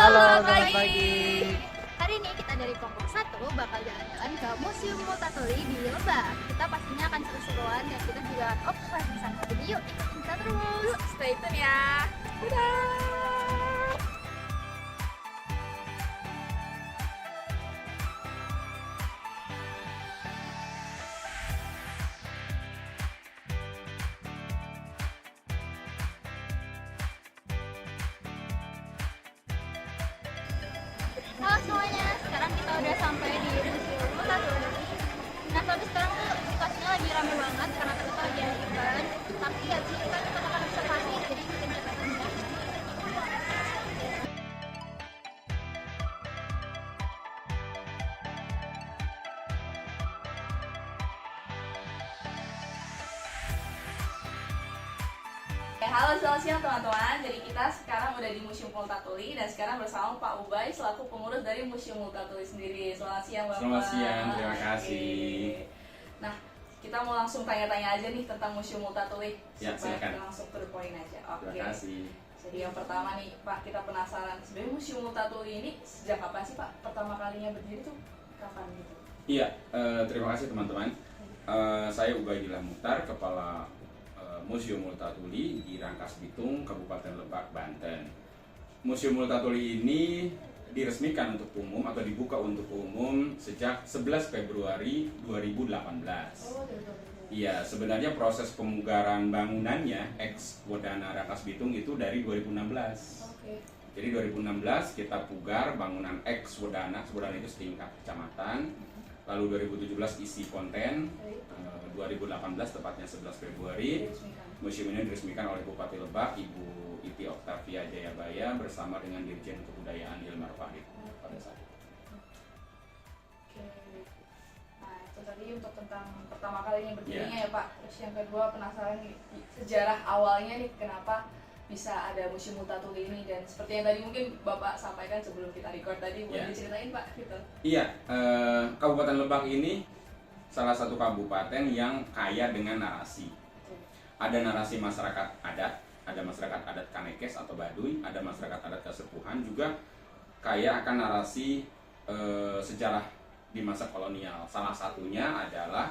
Halo, selamat selamat pagi. pagi. Hari ini kita dari kelompok 1 bakal jalan-jalan ke Museum Multatuli di Lebak. Kita pastinya akan seru-seruan dan kita juga akan observasi di sana. Jadi yuk ikutin kita terus. Yuk, stay tune ya. Dadah. Halo semuanya, sekarang kita udah sampai di Museum Multatuli. Nah tapi sekarang tuh situasinya lagi rame banget karena kita lagi ada event. Tapi ya sih kita tetap akan observasi, jadi ikutin kita terus ya. Halo, selamat siang teman-teman. Jadi kita sekarang udah di Museum Multatuli dan sekarang bersama Pak Ubay selaku pengurus dari Museum Multatuli sendiri. Selamat siang Bapak. Selamat siang, terima kasih. Oke. Nah, kita mau langsung tanya-tanya aja nih tentang Museum Multatuli. Ya, supaya silakan. kita langsung to the point aja. Oke. Terima kasih. Jadi yang pertama nih Pak, kita penasaran sebenarnya Museum Multatuli ini sejak kapan sih Pak? Pertama kalinya berdiri tuh kapan gitu? Iya, terima kasih teman-teman. Saya Ubaidillah Muhtar, Kepala Museum Multatuli di Rangkas Bitung, Kabupaten Lebak, Banten. Museum Multatuli ini diresmikan untuk umum atau dibuka untuk umum sejak 11 Februari 2018. Oh, dari 2020. Iya, sebenarnya proses pemugaran bangunannya ex Wodana Rangkas Bitung itu dari 2016. Oke. Jadi 2016 kita pugar bangunan ex Wodana itu setingkat kecamatan. Lalu 2017 isi konten, 2018 tepatnya 11 Februari, Diresmikan. museum ini diresmikan oleh Bupati Lebak, Ibu Iti Oktavia Jayabaya bersama dengan Dirjen Kebudayaan Hilmar Farid pada saat itu. Oke. Nah, itu tadi untuk tentang pertama kalinya berdirinya ya Pak. Terus yang kedua penasaran nih sejarah awalnya nih kenapa bisa ada Museum Multatuli ini dan seperti yang tadi mungkin Bapak sampaikan sebelum kita record tadi, boleh Ya. diceritain Pak gitu. Iya, Kabupaten Lebak ini salah satu kabupaten yang kaya dengan narasi. Ada narasi masyarakat adat, ada masyarakat adat Kanekes atau Baduy, ada masyarakat adat Kasepuhan, juga kaya akan narasi sejarah di masa kolonial. Salah satunya adalah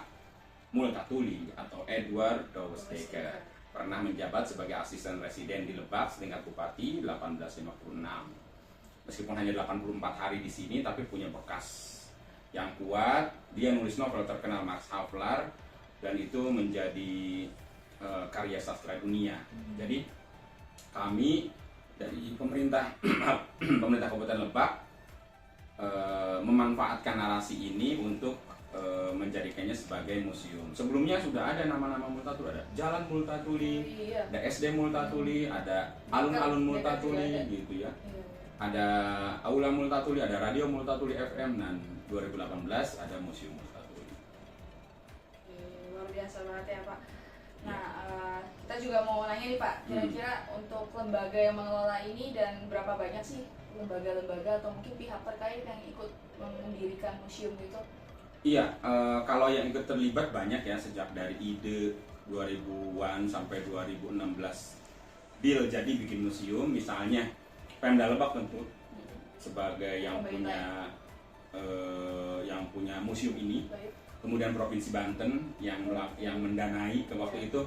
Multatuli atau Edward Douwesdekker. Pernah menjabat sebagai asisten residen di Lebak setingkat bupati 1856. Meskipun hanya 84 hari di sini, tapi punya bekas yang kuat. Dia nulis novel terkenal Max Havelaar dan itu menjadi karya sastra dunia. Jadi kami dari pemerintah pemerintah Kabupaten Lebak memanfaatkan narasi ini untuk menjadikannya sebagai museum. Sebelumnya sudah ada nama-nama Multatuli, ada Jalan Multatuli, Iya. ada SD Multatuli, ada alun-alun Multatuli Ada. gitu ya. Iya. Ada Aula Multatuli, ada Radio Multatuli FM, dan 2018 ada Museum Multatuli. Oke, luar biasa banget ya Pak. Nah, kita juga mau nanya nih Pak, kira-kira untuk lembaga yang mengelola ini dan berapa banyak sih lembaga-lembaga atau mungkin pihak terkait yang ikut mendirikan museum itu? Iya, kalau yang ikut terlibat banyak ya, sejak dari ide 2000-an sampai 2016 deal jadi bikin museum. Misalnya Pemda Lebak tentu sebagai yang punya museum ini. Baik. Kemudian Provinsi Banten yang mendanai ke waktu itu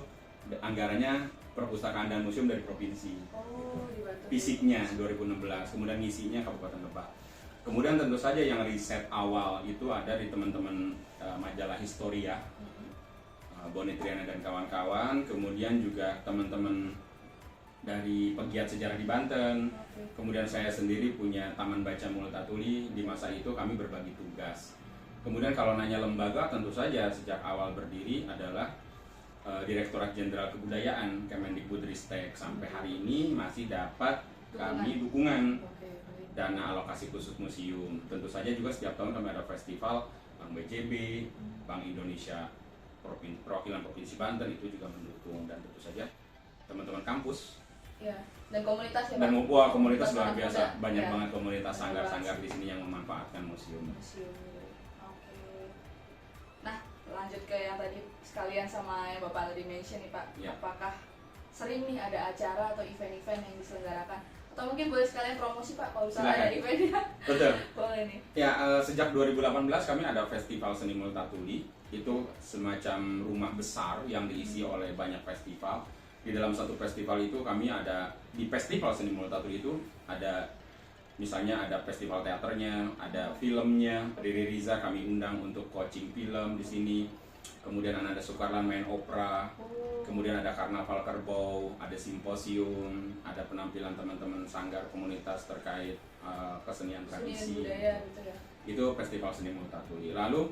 anggarannya perpustakaan dan museum dari provinsi. Oh, dibantu. Fisiknya 2016, kemudian ngisinya Kabupaten Lebak. Kemudian tentu saja yang riset awal itu ada di teman-teman majalah Historia, Boni Triana dan kawan-kawan. Kemudian juga teman-teman dari pegiat sejarah di Banten. Kemudian saya sendiri punya Taman Baca Multatuli. Di masa itu kami berbagi tugas. Kemudian kalau nanya lembaga, tentu saja sejak awal berdiri adalah Direktorat Jenderal Kebudayaan Kemendikbudristek. Sampai hari ini masih dapat kami dukungan Oke, baik. dana alokasi khusus museum. Tentu saja juga setiap tahun kami ada festival, Bank BJB, Bank Indonesia, Perwakilan Provinsi Banten itu juga mendukung, dan tentu saja teman-teman kampus Ya, dan komunitas ya dan Pak. komunitas luar anak biasa, muda. banyak Ya. banget komunitas Banyak sanggar-sanggar banget di sini yang memanfaatkan museum. Museum. Oke. Nah, lanjut ke yang tadi sekalian sama yang Bapak tadi mention nih Pak. Ya. Apakah sering nih ada acara atau event-event yang diselenggarakan Atau mungkin boleh sekalian promosi Pak kalau misalnya Silakan. ada eventnya. Betul. Boleh nih. Ya, sejak 2018 kami ada Festival Seni Multatuli. Itu semacam rumah besar yang diisi oleh banyak festival. Di dalam satu festival itu kami ada, di Festival Seni Multatuli itu ada, misalnya ada festival teaternya, ada filmnya. Riri Riza kami undang untuk coaching film di sini. Kemudian Ananda Soekarlan main opera. Kemudian ada karnaval kerbau, ada simposium, ada penampilan teman-teman sanggar komunitas terkait kesenian Seni dan tradisi. budaya gitu ya. Itu Festival Seni Multatuli. Lalu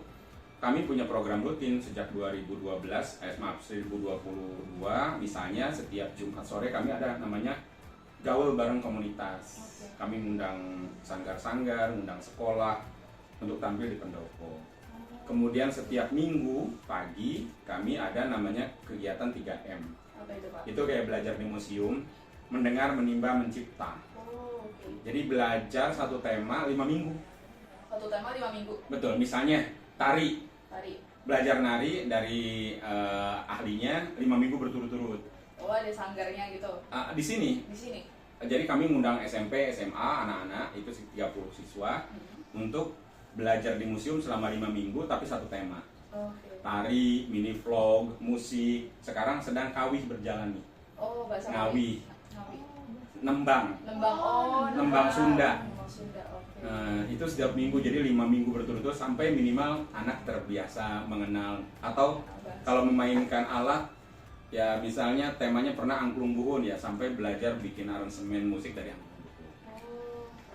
kami punya program rutin sejak 2022, misalnya setiap Jumat sore kami ada namanya Gaul Bareng Komunitas. Kami mengundang sanggar-sanggar, mengundang sekolah untuk tampil di pendopo. Kemudian setiap minggu pagi kami ada namanya kegiatan 3M. Apa itu Pak? Itu kayak belajar di museum, mendengar, menimba, mencipta. Oh, oke. Jadi belajar satu tema 5 minggu. Satu tema 5 minggu. Betul, misalnya tari. Tari. Belajar nari dari ahlinya 5 minggu berturut-turut. Oh, ada sanggarnya gitu. Di sini, Di sini. jadi kami mengundang SMP, SMA, anak-anak, itu 30 siswa untuk belajar di museum selama 5 minggu tapi satu tema. Oke. Tari, mini vlog, musik. Sekarang sedang kawih berjalan nih. Oh, bahasa Ngawi, Ngawi. nembang. Nembang. Oh, Nembang Sunda. Nembang Sunda. Oke. Nah, itu setiap minggu, jadi 5 minggu berturut-turut sampai minimal anak terbiasa mengenal. Atau kalau memainkan alat, ya misalnya temanya pernah angklung buhun ya, sampai belajar bikin aransemen musik dari angklung buhun.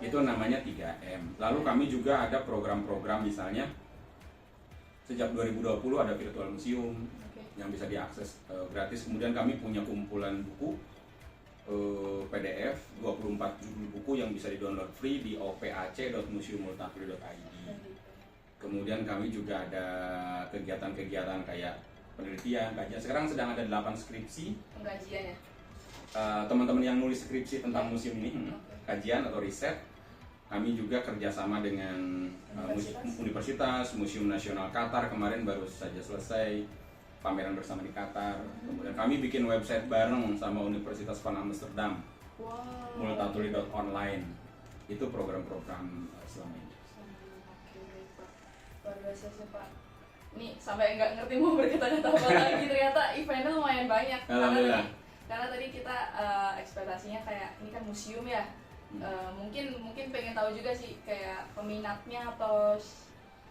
Itu namanya 3M. Lalu kami juga ada program-program, misalnya sejak 2020 ada virtual museum yang bisa diakses gratis. Kemudian kami punya kumpulan buku PDF 24 judul buku yang bisa di-download free di opac.museummultatuli.id. Kemudian kami juga ada kegiatan-kegiatan kayak penelitian, kajian. Sekarang sedang ada 8 skripsi. Pengkajiannya. Teman-teman yang nulis skripsi tentang museum ini, kajian atau riset. Kami juga kerjasama dengan Universitas, Museum Nasional Qatar, kemarin baru saja selesai pameran bersama di Qatar. Kemudian kami bikin website bareng sama Universitas Van Amsterdam, multatuli.online. Itu program-program selama ini. Oke, Pak. Luar biasa sih Pak. Ini sampai nggak ngerti mau berkata-kata apa lagi, ternyata eventnya lumayan banyak. Alhamdulillah. Karena tadi kita ekspektasinya kayak ini kan museum ya. Mungkin pengen tahu juga sih kayak peminatnya atau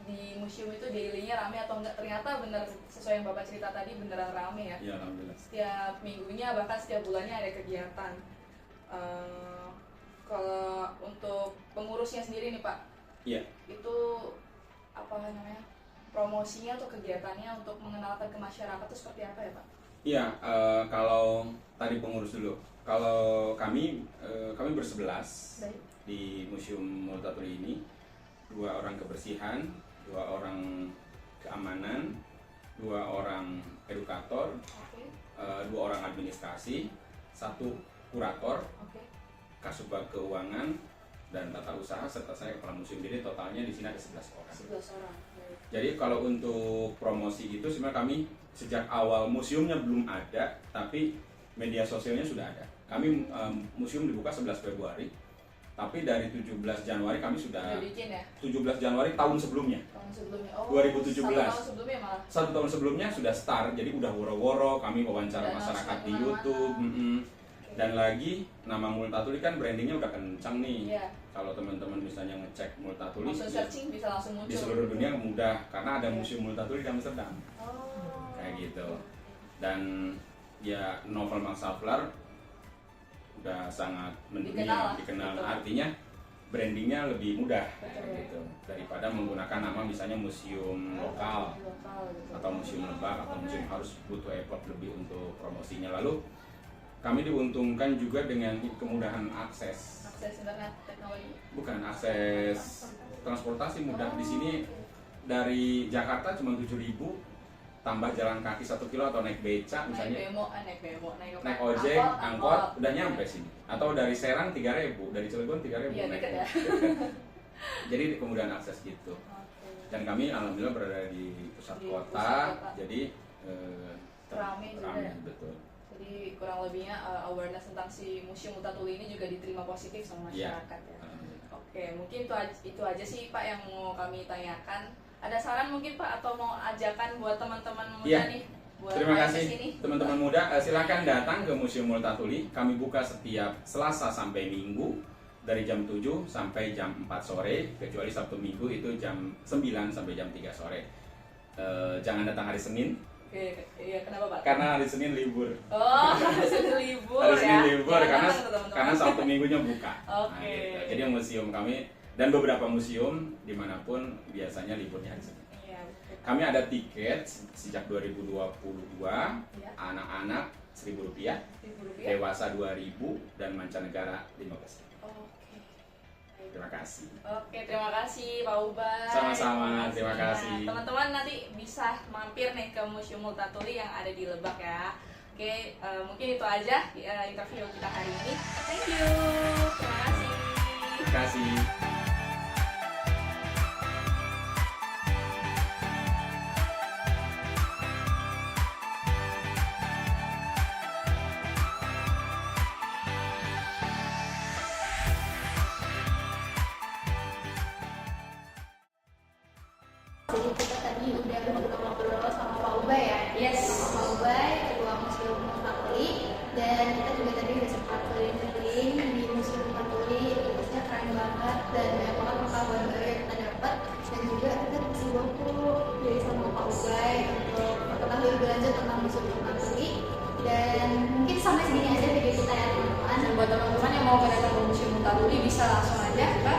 di museum itu daily-nya rame atau enggak. Ternyata bener sesuai yang Bapak cerita tadi, beneran rame ya. Ya, alhamdulillah. Setiap minggunya bahkan setiap bulannya ada kegiatan. Kalau untuk pengurusnya sendiri nih Pak, Iya. itu apa namanya, promosinya atau kegiatannya untuk mengenalkan ke masyarakat itu seperti apa ya Pak? Iya, kalau tadi pengurus dulu. Kalau kami bersebelas Baik. di Museum Multatuli ini, 2 orang kebersihan, 2 orang keamanan, 2 orang edukator, Oke. 2 orang administrasi, 1 kurator, Oke. kasubag keuangan dan tata usaha, serta saya kepala museum. Jadi totalnya di sini ada 11 orang. 11 orang. Baik. Jadi kalau untuk promosi itu sebenarnya kami sejak awal museumnya belum ada, tapi media sosialnya sudah ada. Kami museum dibuka 11 Februari, tapi dari 17 Januari kami sudah bikin ya 17 Januari tahun sebelumnya. tahun sebelumnya. Oh, 2017. 1 tahun sebelumnya malah. 1 tahun sebelumnya sudah start, jadi udah woro-woro kami wawancara Dan masyarakat langsung di YouTube. Dan lagi nama Multatuli kan brandingnya udah kencang nih. Iya. Kalau teman-teman misalnya ngecek Multatuli Langsung searching bisa langsung muncul. di seluruh dunia mudah karena ada museum Multatuli di Amsterdam. Oh. Kayak gitu. Dan ya novel Max Havelaar udah sangat mendunia, dikenal. Betul. Artinya brandingnya lebih mudah Betul. kayak gitu daripada menggunakan nama misalnya museum lokal Gitu. atau museum Lebak atau museum harus butuh effort lebih untuk promosinya. Lalu kami diuntungkan juga dengan kemudahan akses, Akses internet teknologi. bukan akses transportasi mudah. Di sini dari Jakarta cuma 7.000, tambah jalan kaki 1 kilo atau naik beca misalnya, naik naik ojek, angkot, udah nyampe sini. Atau dari Serang 3.000, dari Cilegon 3.000 Iya, naik. dekat ya. Jadi kemudahan akses gitu. Dan kami alhamdulillah berada di pusat Di kota, pusat kota. jadi Rame juga ya. betul. Jadi kurang lebihnya awareness tentang si Museum Multatuli ini juga diterima positif sama Iya. masyarakat ya. Oke, mungkin itu aja sih Pak yang mau kami tanyakan. Ada saran mungkin Pak atau mau ajakan buat teman-teman muda Iya. nih buat Terima main kasih kesini? teman-teman muda. Silakan datang ke Museum Multatuli. Kami buka setiap Selasa sampai Minggu dari jam 7 sampai jam 4 sore, kecuali Sabtu Minggu itu jam 9 sampai jam 3 sore. Jangan datang hari Senin Oke, iya kenapa Pak? karena hari Senin libur. Oh, Senin libur Hari Senin ya. libur Jangan karena datang tuh, teman-teman. karena Sabtu Minggunya buka. Oke. Gitu. Jadi museum kami dan beberapa museum dimanapun biasanya liburnya hari Senin. Iya, betul. Kami ada tiket sejak 2022, Iya. anak-anak Rp1.000, Rp1.000. dewasa 2.000 dan mancanegara 15.000. Oke. Baik. Terima kasih. Oke, terima kasih Pak Ubay. Sama-sama, terima Nah, kasih. teman-teman nanti bisa mampir nih ke Museum Multatuli yang ada di Lebak ya. Oke, mungkin itu aja interview kita hari ini. Thank you. Terima kasih. Terima kasih. Jadi kita tadi udah ngobrol-ngobrol sama Pak Ubay ya. Yes. Sama Pak Ubay, Ketua Museum Multatuli, dan kita juga tadi udah sempat keliling-keliling di Museum Multatuli. Terusnya keren banget dan banyak banget pengetahuan baru yang kita dapat. Dan juga kita kasih buku dari sama Pak Ubay untuk mengetahui lebih lanjut tentang Museum Multatuli. Dan mungkin sampai segini aja video kita ya teman-teman. Dan buat teman-teman yang mau datang ke Museum Multatuli bisa langsung aja ke